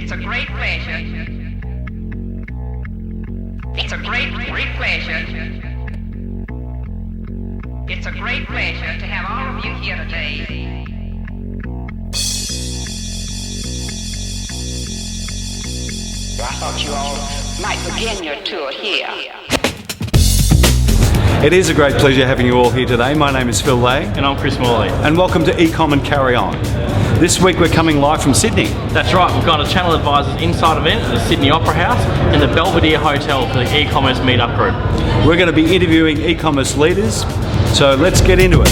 It's a great pleasure. It's a great pleasure. It's a great pleasure to have all of you here today. I thought you all might begin your tour here. It is a great pleasure having you all here today. My name is Phil Lay. And I'm Chris Morley. And welcome to eCommerce and Carry On. This week we're coming live from Sydney. That's right, we've got a Channel Advisors Inside event at the Sydney Opera House and the Belvedere Hotel for the eCommerce meetup group. We're going to be interviewing e-commerce leaders, so let's get into it.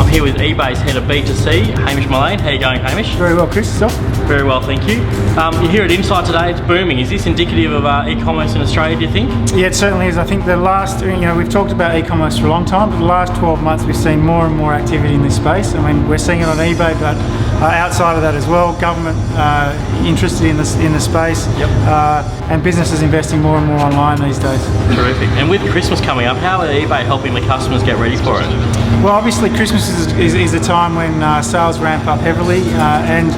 I'm here with eBay's head of B2C, Hamish Mullane. How are you going, Hamish? Very well, Chris. Yourself? Very well, thank you. You're here at Inside today, it's booming. Is this indicative of e-commerce in Australia, do you think? Yeah, it certainly is. I think the last, we've talked about e-commerce for a long time, but the last 12 months we've seen more and more activity in this space. I mean, we're seeing it on eBay, but outside of that as well, government interested in the space, yep. And businesses investing more and more online these days. Terrific. And with Christmas coming up, how are eBay helping the customers get ready for it? Well, obviously Christmas is a time when sales ramp up heavily, and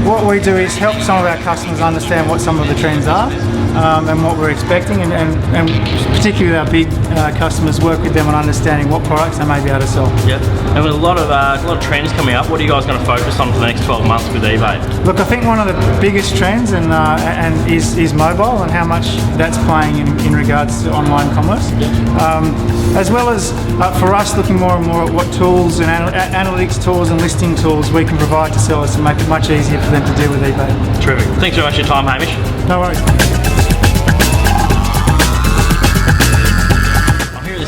what we do is help some of our customers understand what some of the trends are and what we're expecting, and particularly with our big customers, work with them on understanding what products they may be able to sell. Yeah, and with a lot of trends coming up, what are you guys going to focus on for the next 12 months with eBay? Look, I think one of the biggest trends is mobile and how much that's playing in regards to online commerce, as well as for us looking more and more at what tools and analytics tools and listing tools we can provide to sellers to make it much easier for them to deal with eBay. Terrific. Thanks very much for your time, Hamish. No worries.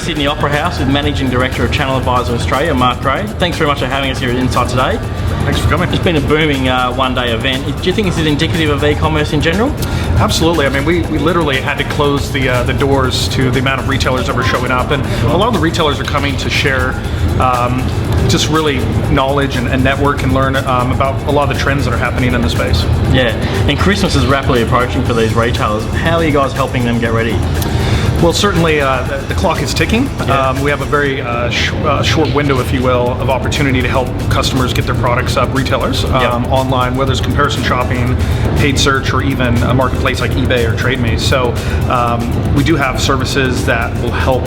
Sydney Opera House with Managing Director of Channel Advisor Australia, Mark Gray. Thanks very much for having us here at Inside today. Thanks for coming. It's been a booming one-day event. Do you think this is indicative of e-commerce in general? Absolutely. I mean, we literally had to close the doors to the amount of retailers that were showing up, and a lot of the retailers are coming to share just really knowledge and network and learn about a lot of the trends that are happening in the space. Yeah, and Christmas is rapidly approaching for these retailers. How are you guys helping them get ready? Well, certainly the clock is ticking. Yeah. We have a very short window, if you will, of opportunity to help customers get their products up, retailers, online, whether it's comparison shopping, paid search, or even a marketplace like eBay or TradeMe. So we do have services that will help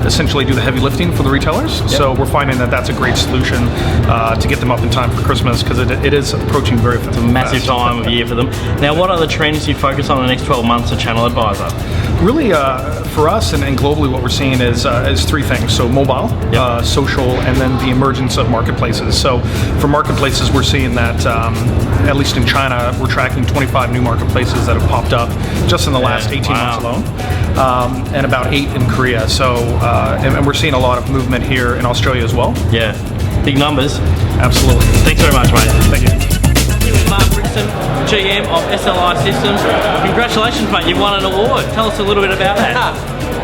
essentially do the heavy lifting for the retailers. Yep. So we're finding that that's a great solution to get them up in time for Christmas, because it is approaching very fast. It's a massive time of year for them. Now, what are the trends you focus on in the next 12 months as Channel Advisor? Really, for us and globally, what we're seeing is three things. So mobile, yep. Social, and then the emergence of marketplaces. So for marketplaces, we're seeing that, at least in China, we're tracking 25 new marketplaces that have popped up just in the last 18 months alone, and about 8 in Korea. So, and we're seeing a lot of movement here in Australia as well. Yeah, big numbers. Absolutely. Thanks very much, mate. Thank you. Mark Brixton, GM of SLI Systems. Congratulations, mate, you won an award. Tell us a little bit about that.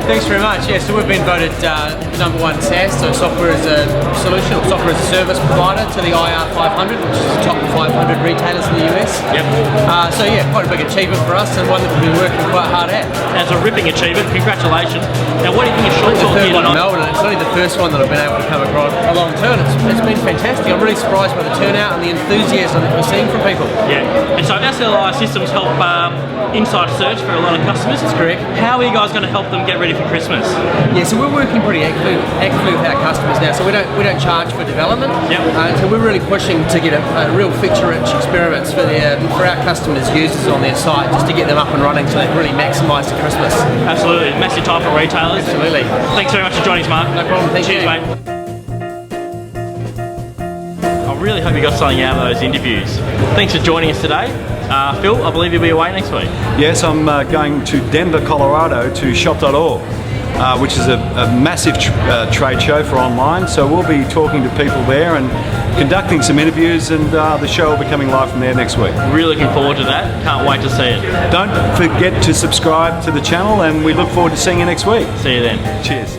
Thanks very much. Yeah, so we've been voted #1 SaaS, so software as a solution or software as a service provider to the IR 500, which is the top 500 retailers in the US. Yep. So yeah, quite a big achievement for us and one that we've been working quite hard at. That's a ripping achievement. Congratulations. Now, what do you think of short It's the talk third here one in tonight? Melbourne, and it's only the first one that I've been able to come across a long term. It's been fantastic. I'm really surprised by the turnout and the enthusiasm that we're seeing from people. Yeah. And so SLI Systems help Inside Search for a lot of customers. That's correct. How are you guys going to help them get ready for Christmas? Yeah, so we're working pretty actively with our customers now. So we don't charge for development. Yep. So we're really pushing to get a real feature-rich experience for our customers' users on their site, just to get them up and running so they can really maximise the Christmas. Absolutely, massive time for retailers. Absolutely. Thanks very much for joining us, Mark. No problem. Thank Cheers, you. mate. I really hope you got something out of those interviews. Thanks for joining us today. Phil, I believe you'll be away next week. Yes, I'm going to Denver, Colorado to shop.org. Which is a massive trade show for online, so we'll be talking to people there and conducting some interviews, and the show will be coming live from there next week. Really looking forward to that. Can't wait to see it. Don't forget to subscribe to the channel, and we look forward to seeing you next week. See you then. Cheers.